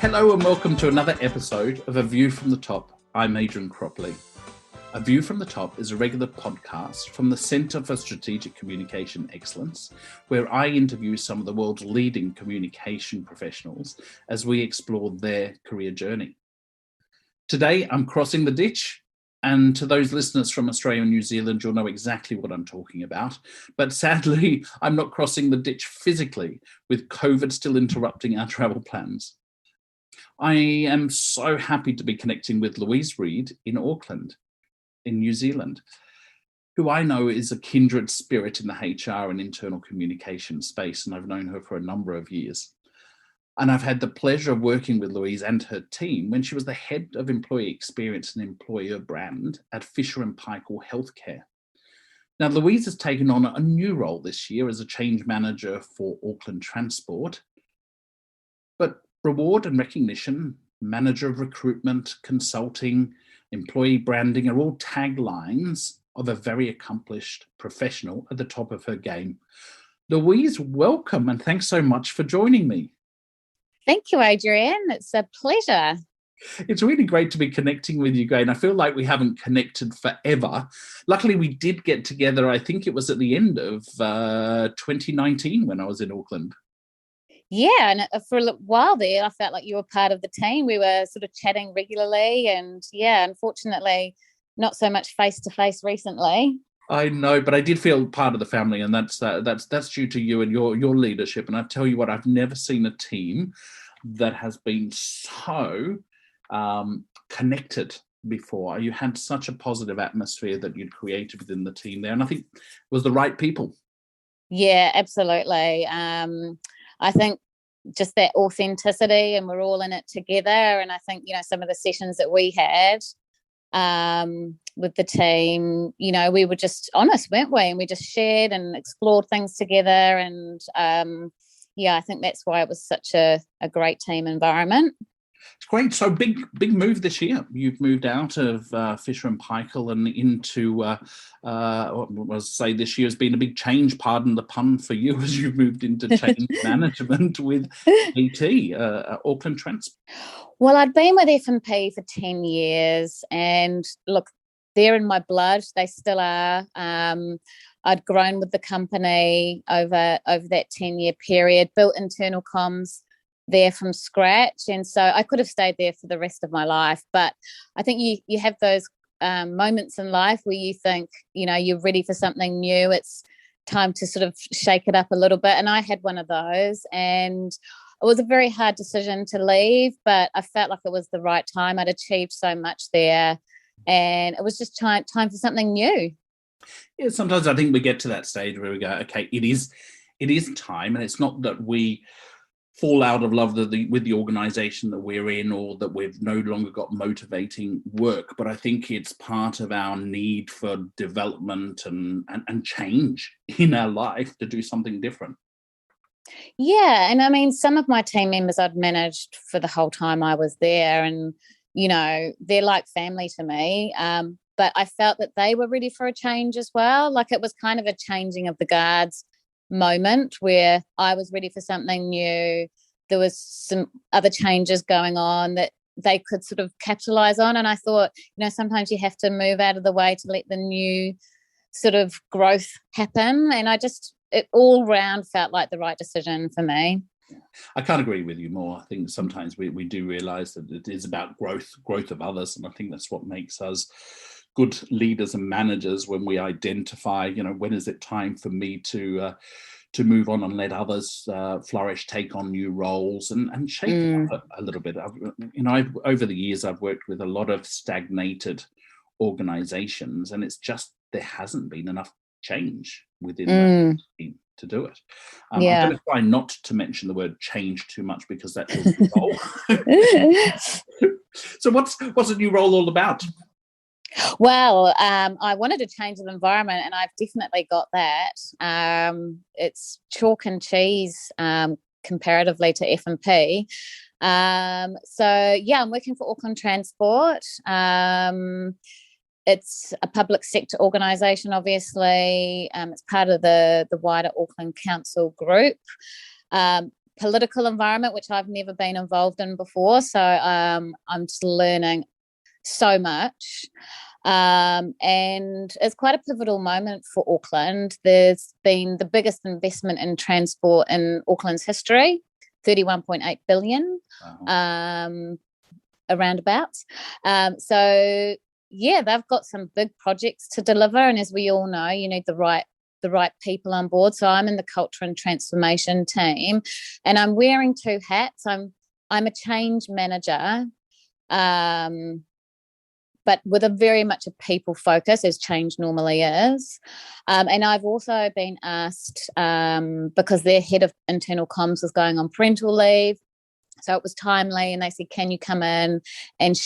Hello and welcome to another episode of A View from the Top. I'm Adrian Cropley. A View from the Top is a regular podcast from the Centre for Strategic Communication Excellence, where I interview some of the world's leading communication professionals as we explore their career journey. Today, I'm crossing the ditch, and to those listeners from Australia and New Zealand, you'll know exactly what I'm talking about. But sadly, I'm not crossing the ditch physically, with COVID still interrupting our travel plans. I am so happy to be connecting with Louise Reed in Auckland, in New Zealand, who I know is a kindred spirit in the HR and internal communication space, and I've known her for a number of years. And I've had the pleasure of working with Louise and her team when she was the head of employee experience and employer brand at Fisher & Paykel Healthcare. Now, Louise has taken on a new role this year as a change manager for Auckland Transport, but reward and recognition, manager of recruitment, consulting, employee branding are all taglines of a very accomplished professional at the top of her game. Louise, welcome, and thanks so much for joining me. Thank you, Adrian. It's a pleasure. It's really great to be connecting with you again. I feel like we haven't connected forever. Luckily, we did get together, I think it was at the end of 2019 when I was in Auckland. Yeah, and for a while there, I felt like you were part of the team. We were sort of chatting regularly, and yeah, unfortunately, not so much face-to-face recently. I know, but I did feel part of the family, and that's due to you and your leadership. And I tell you what, I've never seen a team that has been so connected before. You had such a positive atmosphere that you'd created within the team there, and I think it was the right people. Yeah, absolutely. I think just that authenticity, and we're all in it together. And I think, some of the sessions that we had with the team, we were just honest, weren't we? And we just shared and explored things together. And I think that's why it was such a great team environment. It's great. So big move this year. You've moved out of Fisher & Paykel and into, this year has been a big change, pardon the pun, for you as you've moved into change management with Auckland Transport. Well, I'd been with F&P for 10 years, and look, they're in my blood. They still are. I'd grown with the company over that 10-year period, built internal comms there from scratch, and so I could have stayed there for the rest of my life. But I think you have those moments in life where you think, you're ready for something new. It's time to sort of shake it up a little bit, and I had one of those, and it was a very hard decision to leave, but I felt like it was the right time. I'd achieved so much there, and it was just time for something new. Yeah, sometimes I think we get to that stage where we go, okay, it is time, and it's not that we fall out of love with the organisation that we're in, or that we've no longer got motivating work. But I think it's part of our need for development and change in our life to do something different. Yeah, and I mean, some of my team members I'd managed for the whole time I was there, and they're like family to me. But I felt that they were ready for a change as well. Like, it was kind of a changing of the guards moment where I was ready for something new. There was some other changes going on that they could sort of capitalize on, and I thought, sometimes you have to move out of the way to let the new sort of growth happen, and it all round felt like the right decision for me. I can't agree with you more. I think sometimes we do realize that it is about growth of others, and I think that's what makes us good leaders and managers, when we identify, when is it time for me to move on and let others flourish, take on new roles, and shake it up a little bit. Over the years, I've worked with a lot of stagnated organizations, and it's just there hasn't been enough change within the team to do it. I'm going to try not to mention the word change too much, because that's a new role. So what's the new role all about? Well, I wanted to change the environment, and I've definitely got that. It's chalk and cheese comparatively to F&P. I'm working for Auckland Transport. It's a public sector organisation, obviously. It's part of the wider Auckland Council group. political environment, which I've never been involved in before. So I'm just learning so much. And it's quite a pivotal moment for Auckland. There's been the biggest investment in transport in Auckland's history, 31.8 billion, around about. So yeah, they've got some big projects to deliver, and as we all know, you need the right people on board. So I'm in the culture and transformation team, and I'm wearing two hats. I'm a change manager, but with a very much a people focus, as change normally is. And I've also been asked, because their head of internal comms was going on parental leave, so it was timely, and they said, can you come in and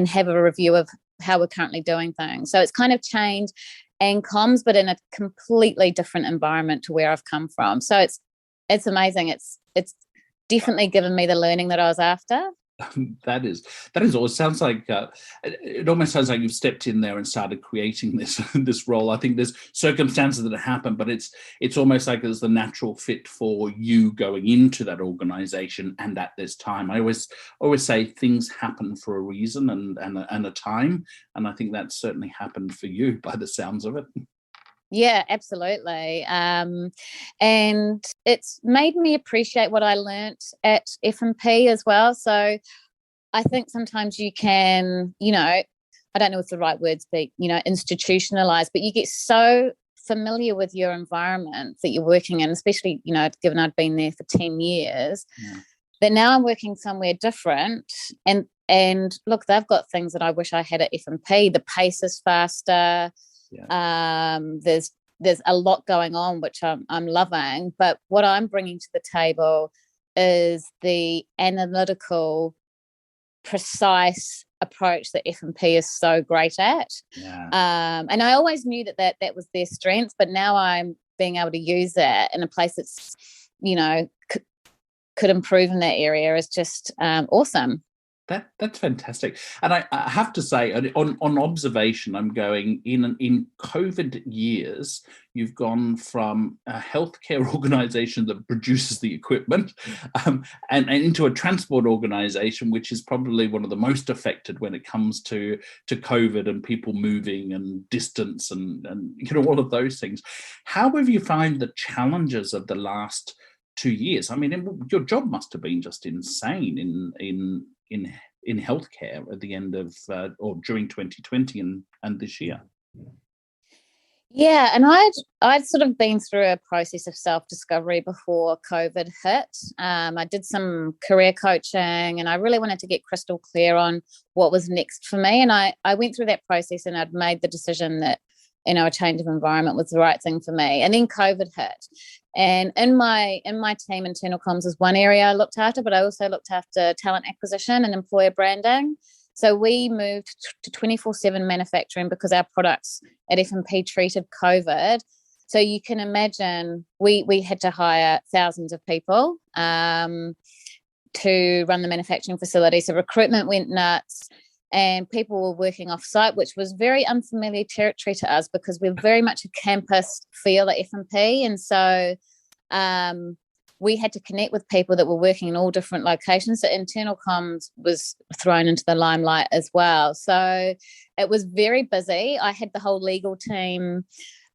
have a review of how we're currently doing things? So it's kind of change and comms, but in a completely different environment to where I've come from. So it's amazing. It's definitely given me the learning that I was after. That is all. It sounds like it almost sounds like you've stepped in there and started creating this role. I think there's circumstances that happen, but it's almost like it's the natural fit for you going into that organization and at this time. I always say things happen for a reason and a time, and I think that certainly happened for you by the sounds of it. Yeah, absolutely. And it's made me appreciate what I learnt at F&P as well. So I think sometimes you can, I don't know if the right words be, institutionalize, but you get so familiar with your environment that you're working in, especially, given I'd been there for 10 years, that now I'm working somewhere different. And look, they've got things that I wish I had at F&P. The pace is faster. Yeah. There's a lot going on, which I'm loving, but what I'm bringing to the table is the analytical, precise approach that F&P is so great at. Yeah. And I always knew that was their strength, but now I'm being able to use that in a place that's could improve in that area is just awesome. That's fantastic. And I have to say, on observation, I'm going in COVID years, you've gone from a healthcare organisation that produces the equipment and into a transport organisation, which is probably one of the most affected when it comes to COVID and people moving and distance and all of those things. How have you found the challenges of the last 2 years? I mean, your job must have been just insane in healthcare at the end of or during 2020 and this year. Yeah, and I'd sort of been through a process of self-discovery before COVID hit. I did some career coaching, and I really wanted to get crystal clear on what was next for me. And I went through that process, and I'd made the decision that a change of environment was the right thing for me. And then COVID hit. And in my team, internal comms is one area I looked after, but I also looked after talent acquisition and employer branding. So we moved to 24/7 manufacturing because our products at F&P treated COVID. So you can imagine we had to hire thousands of people to run the manufacturing facility. So recruitment went nuts. And people were working off-site, which was very unfamiliar territory to us because we're very much a campus feel at F&P. And so we had to connect with people that were working in all different locations. So internal comms was thrown into the limelight as well. So it was very busy. I had the whole legal team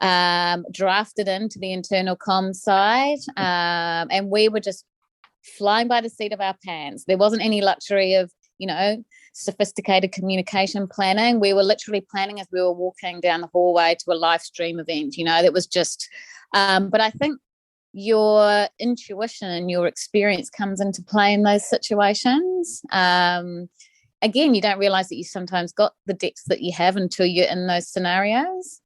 drafted into the internal comms side, and we were just flying by the seat of our pants. There wasn't any luxury of, sophisticated communication planning. We were literally planning as we were walking down the hallway to a live stream event, that was just, but I think your intuition and your experience comes into play in those situations. Again, you don't realize that you sometimes got the depth that you have until you're in those scenarios.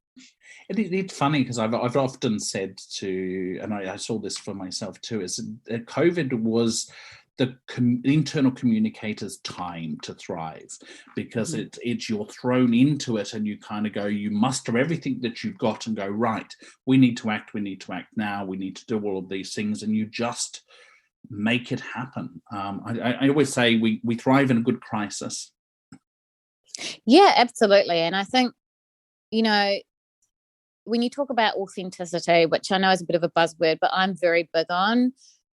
It's funny because I've often said and I saw this for myself too, is that COVID was the internal communicator's time to thrive, because it's you're thrown into it and you kind of go, you muster everything that you've got and go, right, we need to act now, we need to do all of these things, and you just make it happen. I always say we thrive in a good crisis. Yeah, absolutely. And I think, when you talk about authenticity, which I know is a bit of a buzzword, but I'm very big on,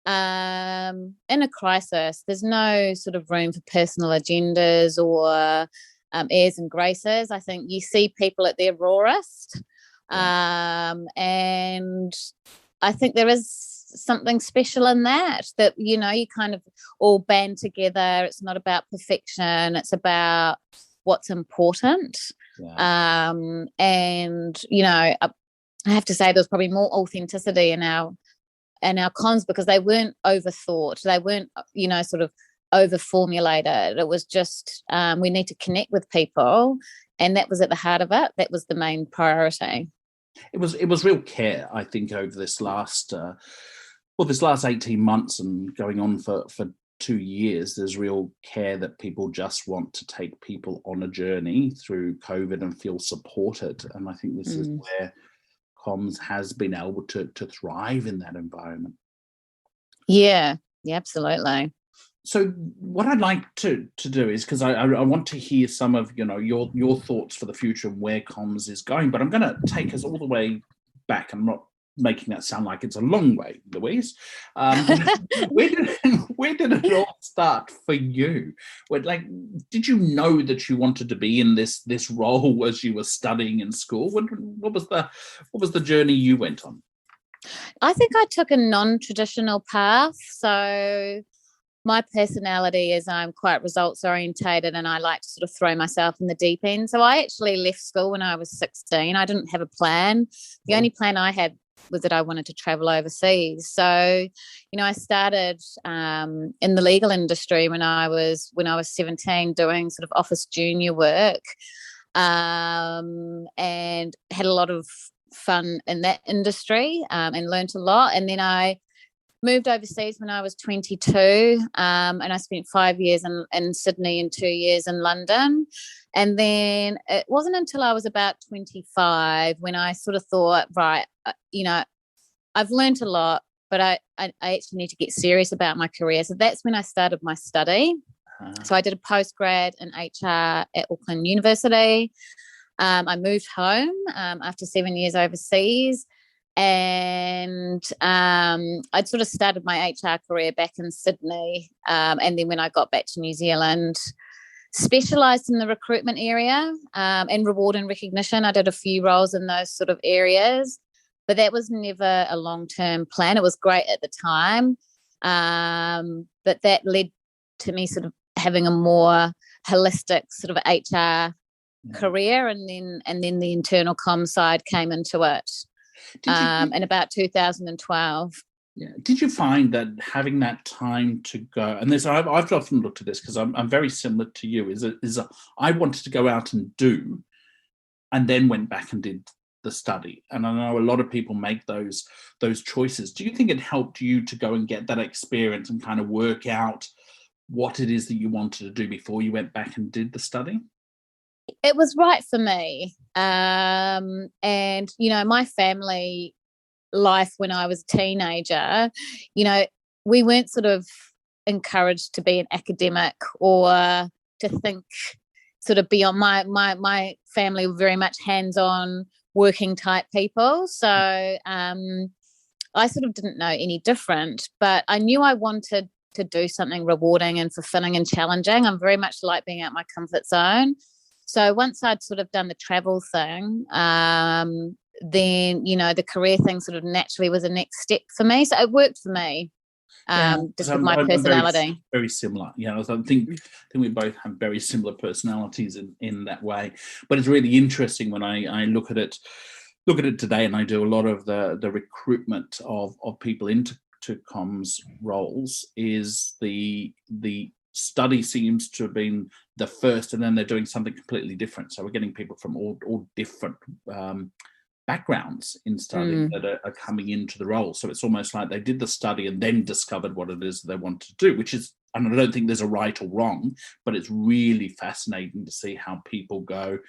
in a crisis, there's no sort of room for personal agendas or airs and graces. I think you see people at their rawest. And I think there is something special in that, you kind of all band together. It's not about perfection. It's about what's important. Yeah. And, I have to say there's probably more authenticity in our comms because they weren't overthought. They weren't, sort of over formulated. It was just we need to connect with people, and that was at the heart of it. That was the main priority. It was real care, I think, over this last 18 months and going on for 2 years. There's real care that people just want to take people on a journey through COVID and feel supported. And I think this is where comms has been able to thrive in that environment. Yeah, absolutely. So what I'd like to do is, because I want to hear some of your thoughts for the future and where comms is going, but I'm going to take us all the way back. I'm not making that sound like it's a long way, Louise. Where did it all start for you? Did you know that you wanted to be in this role as you were studying in school? What was the journey you went on? I think I took a non-traditional path. So my personality is I'm quite results orientated, and I like to sort of throw myself in the deep end. So I actually left school when I was 16. I didn't have a plan. The only plan I had was that I wanted to travel overseas. So, I started in the legal industry when I was 17, doing sort of office junior work, and had a lot of fun in that industry, and learnt a lot. And then I moved overseas when I was 22, and I spent 5 years in Sydney and 2 years in London. And then it wasn't until I was about 25 when I sort of thought, right, I've learned a lot, but I actually need to get serious about my career. So that's when I started my study. So I did a postgrad in HR at Auckland University. I moved home after 7 years overseas. And I'd sort of started my HR career back in Sydney. And then when I got back to New Zealand, specialised in the recruitment area and reward and recognition. I did a few roles in those sort of areas, but that was never a long-term plan. It was great at the time, but that led to me sort of having a more holistic sort of HR career, and then the internal comm side came into it. In about 2012. Yeah. Did you find that having that time to go, and this I've often looked at this because I'm very similar to you, I wanted to go out and do, and then went back and did the study. And I know a lot of people make those choices. Do you think it helped you to go and get that experience and kind of work out what it is that you wanted to do before you went back and did the study? It was right for me. And, my family life when I was a teenager, we weren't sort of encouraged to be an academic or to think sort of beyond. My family were very much hands-on working type people. So I sort of didn't know any different, but I knew I wanted to do something rewarding and fulfilling and challenging. I'm very much like being out my comfort zone. So once I'd sort of done the travel thing, then, the career thing sort of naturally was a next step for me. So it worked for me, just with my personality. I'm very similar. I think we both have very similar personalities in that way. But it's really interesting when I look at it today, and I do a lot of the recruitment of people into comms roles, is the study seems to have been the first, and then they're doing something completely different. So we're getting people from all different backgrounds in study that are coming into the role. So it's almost like they did the study and then discovered what it is they want to do, which is, and I don't think there's a right or wrong, but it's really fascinating to see how people go,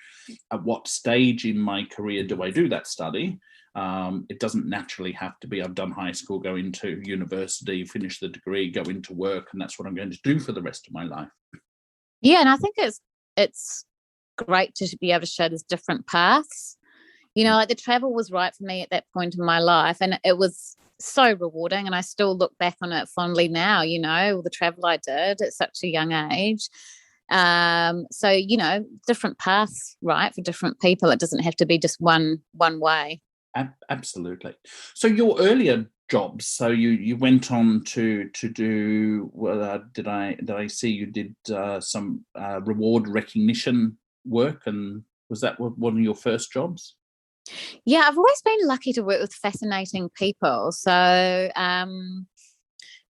at what stage in my career do I do that study? It doesn't naturally have to be I've done high school, go into university, finish the degree, go into work, and that's what I'm going to do for the rest of my life. Yeah, and I think it's great to be able to show there's different paths. Like the travel was right for me at that point in my life, and it was so rewarding, and I still look back on it fondly now, all the travel I did at such a young age. So, different paths, right, for different people. It doesn't have to be just one way. Absolutely. So your earlier jobs, so you went on to do, well, did I see you did some reward recognition work, and was that one of your first jobs? Yeah, I've always been lucky to work with fascinating people. So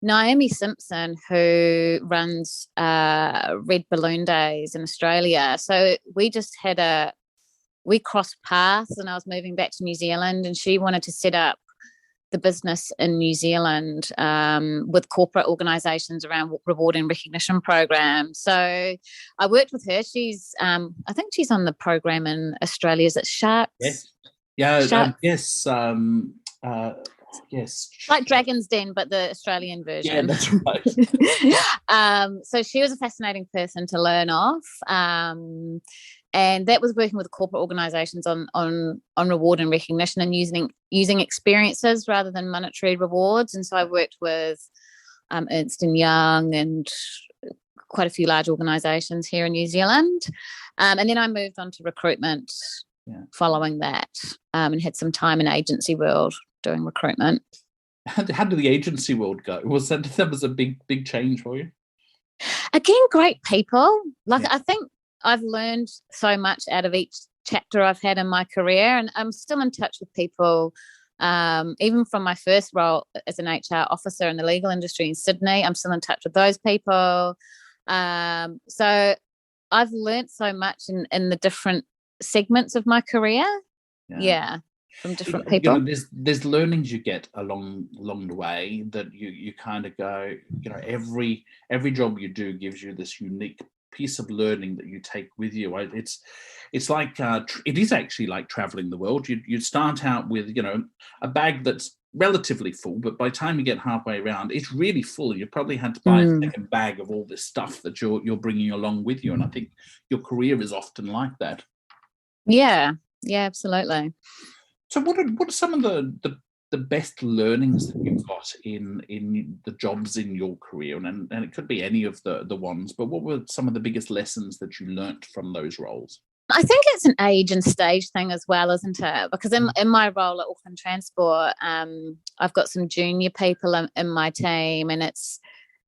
Naomi Simpson, who runs Red Balloon Days in Australia. So we crossed paths, and I was moving back to New Zealand, and she wanted to set up the business in New Zealand with corporate organisations around reward and recognition programs. So I worked with her. She's, I think she's on the program in Australia. Is it Sharks? Yes. Yeah. Sharks? Yes. Like Dragon's Den, but the Australian version. Yeah, that's right. So she was a fascinating person to learn off. And that was working with corporate organisations on reward and recognition, and using experiences rather than monetary rewards. And so I worked with Ernst & Young and quite a few large organisations here in New Zealand. And then I moved on to recruitment following that, and had some time in agency world doing recruitment. How did the agency world go? That was a big change for you? Again, great people. I think I've learned so much out of each chapter I've had in my career, and I'm still in touch with people, even from my first role as an HR officer in the legal industry in Sydney. I'm still in touch with those people. So I've learned so much in the different segments of my career. Yeah. From different people. There's learnings you get along the way that you kind of go, every job you do gives you this unique piece of learning that you take with you. It's like it is actually like traveling the world. You start out with a bag that's relatively full, but by the time you get halfway around, it's really full. You probably had to buy a second bag of all this stuff that you're bringing along with you, and I think your career is often like that. Yeah, absolutely. So what are some of the best learnings that you've got in the jobs in your career? And it could be any of the ones, but what were some of the biggest lessons that you learnt from those roles? I think it's an age and stage thing as well, isn't it? Because in my role at Auckland Transport, I've got some junior people in my team, and it's,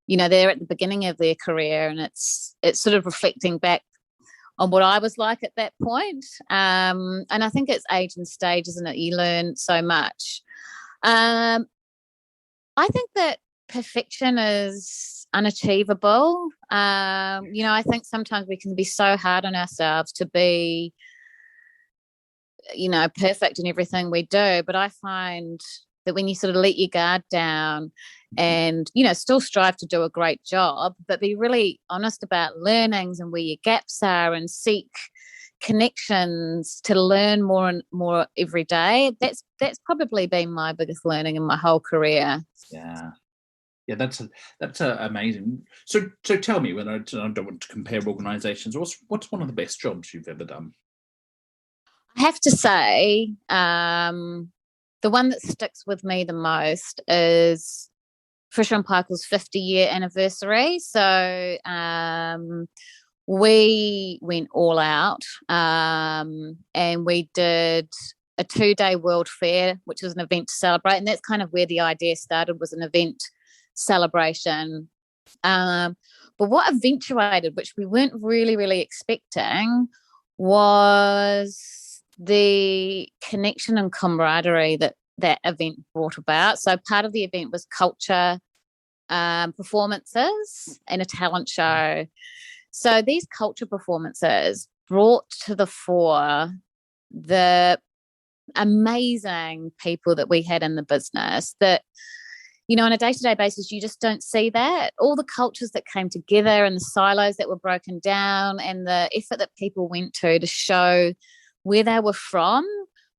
they're at the beginning of their career, and it's sort of reflecting back on what I was like at that point. And I think it's age and stage, isn't it? You learn so much. I think that perfection is unachievable. I think sometimes we can be so hard on ourselves to be, perfect in everything we do. But I find that when you sort of let your guard down and, still strive to do a great job, but be really honest about learnings and where your gaps are, and seek connections to learn more and more every day. That's probably been my biggest learning in my whole career. Yeah, that's amazing. So tell me, when I don't want to compare organisations, what's one of the best jobs you've ever done? I have to say, the one that sticks with me the most is Fisher & Paykel's 50-year anniversary. So we went all out, and we did a 2-day World Fair, which was an event to celebrate. And that's kind of where the idea started, was an event celebration. But what eventuated, which we weren't really, really expecting, was the connection and camaraderie that event brought about. So part of the event was culture, performances, and a talent show. So these culture performances brought to the fore the amazing people that we had in the business that, on a day-to-day basis, you just don't see that. All the cultures that came together and the silos that were broken down and the effort that people went to show where they were from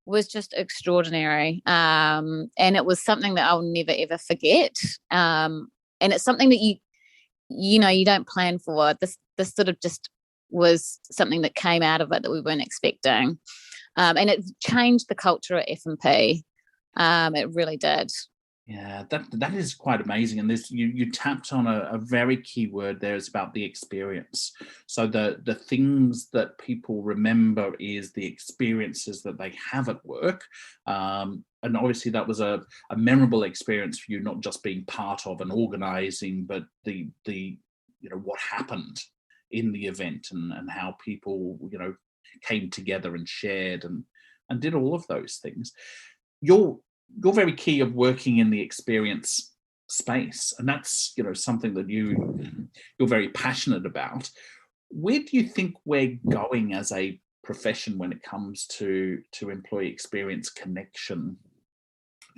was just extraordinary. And it was something that I'll never, ever forget. And it's something that you don't plan for. This sort of just was something that came out of it that we weren't expecting. And it changed the culture at F&P. It really did. Yeah, that is quite amazing. And this you tapped on a very key word there. Is about the experience. So the things that people remember is the experiences that they have at work. And obviously that was a memorable experience for you, not just being part of and organizing, but the what happened in the event, and how people came together and shared and did all of those things. You're you're very key of working in the experience space, and that's something that you're very passionate about. Where do you think we're going as a profession when it comes to employee experience connection?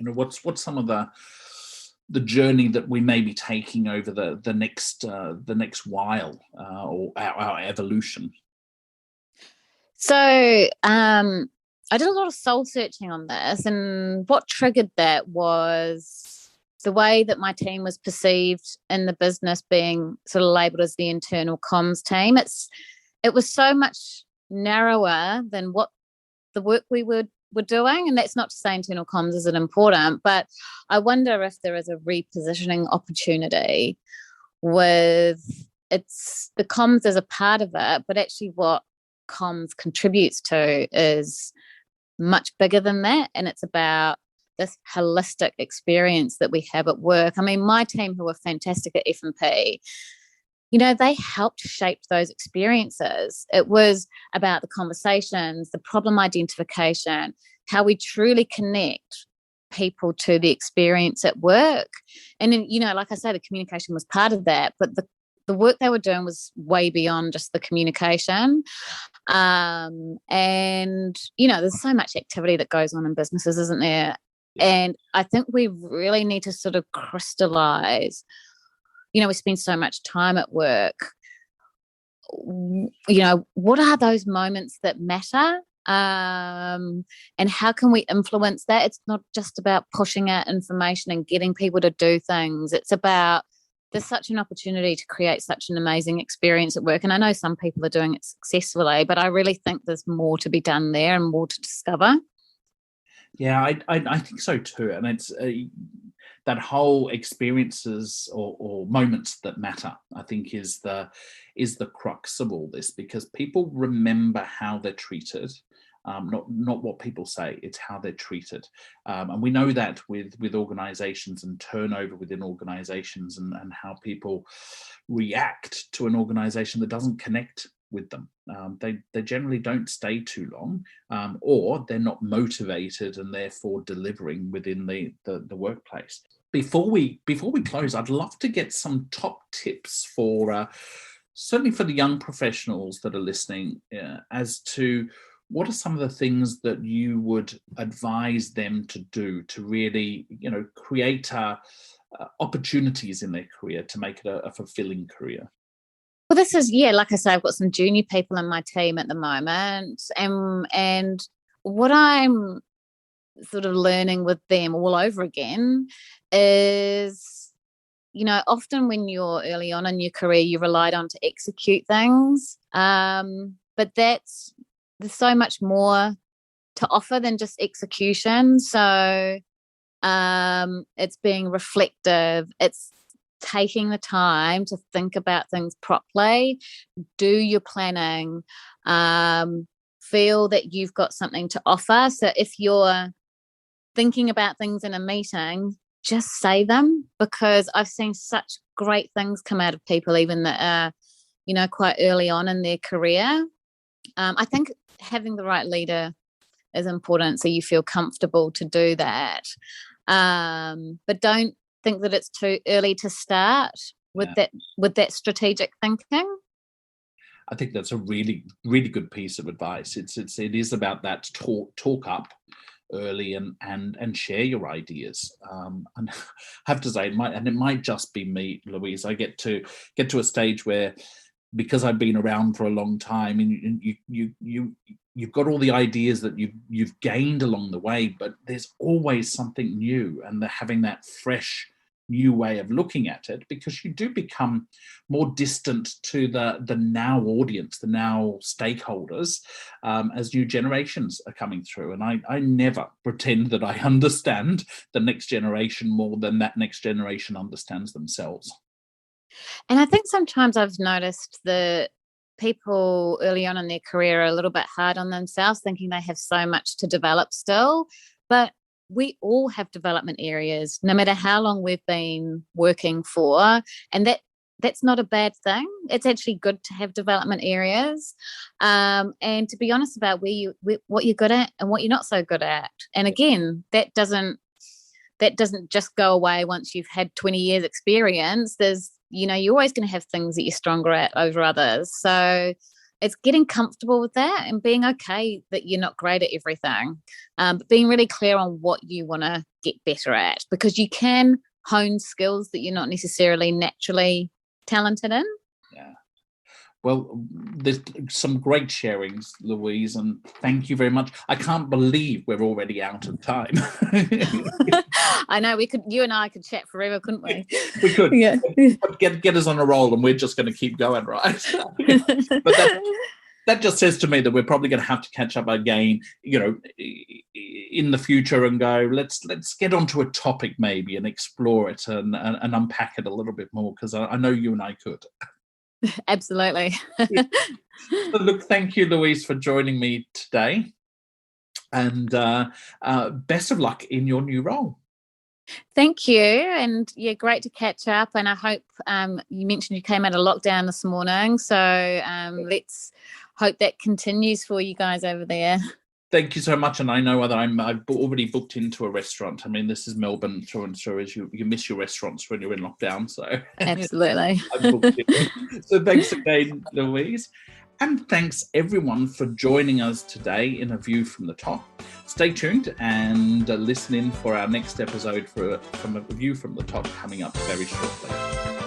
What's some of the journey that we may be taking over the next while, or our evolution? So I did a lot of soul searching on this, and what triggered that was the way that my team was perceived in the business, being sort of labelled as the internal comms team. It was so much narrower than what the work we were doing, and that's not to say internal comms isn't important, but I wonder if there is a repositioning opportunity with it's the comms as a part of it, but actually what comms contributes to is much bigger than that, and it's about this holistic experience that we have at work. I mean, my team, who are fantastic at F&P, they helped shape those experiences. It was about the conversations, the problem identification, how we truly connect people to the experience at work. And then, like I say, the communication was part of that, but the work they were doing was way beyond just the communication. And there's so much activity that goes on in businesses, isn't there? And I think we really need to sort of crystallize, we spend so much time at work, what are those moments that matter, and how can we influence that? It's not just about pushing out information and getting people to do things. It's about, there's such an opportunity to create such an amazing experience at work. And I know some people are doing it successfully, but I really think there's more to be done there and more to discover. Yeah, I think so too. And it's that whole experiences or moments that matter, I think, is the crux of all this, because people remember how they're treated. Not what people say, it's how they're treated. And we know that with organizations and turnover within organizations, and how people react to an organization that doesn't connect with them. They generally don't stay too long, or they're not motivated and therefore delivering within the workplace. Before we close, I'd love to get some top tips for certainly for the young professionals that are listening, as to what are some of the things that you would advise them to do to really, create opportunities in their career to make it a fulfilling career? Well, this is, like I say, I've got some junior people in my team at the moment, and what I'm sort of learning with them all over again is, often when you're early on in your career, you relied on to execute things, but there's so much more to offer than just execution. So it's being reflective, it's taking the time to think about things properly, do your planning, feel that you've got something to offer. So if you're thinking about things in a meeting, just say them, because I've seen such great things come out of people, even that are, quite early on in their career. I think having the right leader is important, so you feel comfortable to do that. But don't think that it's too early to start with that strategic thinking. I think that's a really, really good piece of advice. It is about that talk up early and share your ideas. And I have to say, it might just be me, Louise. I get to a stage where, because I've been around for a long time, and you've got all the ideas that you've gained along the way, but there's always something new, and having that fresh new way of looking at it, because you do become more distant to the now audience, the now stakeholders, as new generations are coming through. And I never pretend that I understand the next generation more than that next generation understands themselves. And I think sometimes I've noticed that people early on in their career are a little bit hard on themselves, thinking they have so much to develop still. But we all have development areas, no matter how long we've been working for. And that's not a bad thing. It's actually good to have development areas, and to be honest about what you're good at and what you're not so good at. And again, that doesn't just go away once you've had 20 years experience. You're always going to have things that you're stronger at over others. So it's getting comfortable with that and being okay that you're not great at everything, but being really clear on what you want to get better at, because you can hone skills that you're not necessarily naturally talented in. Yeah. Well, there's some great sharings, Louise, and thank you very much. I can't believe we're already out of time. I know, you and I could chat forever, couldn't we? We could. Yeah. Get us on a roll, and we're just going to keep going, right? But that just says to me that we're probably going to have to catch up again, in the future, and go, let's get onto a topic maybe and explore it and unpack it a little bit more, because I know you and I could. Absolutely. So look, thank you, Louise, for joining me today, and best of luck in your new role. Thank you, and great to catch up. And I hope you mentioned you came out of lockdown this morning, so let's hope that continues for you guys over there. Thank you so much. And I know that I've already booked into a restaurant. I mean, this is Melbourne through and through, as you miss your restaurants when you're in lockdown. So absolutely. I've booked in. So thanks again, Louise. And thanks everyone for joining us today in A View from the Top. Stay tuned and listen in for our next episode from A View from the Top, coming up very shortly.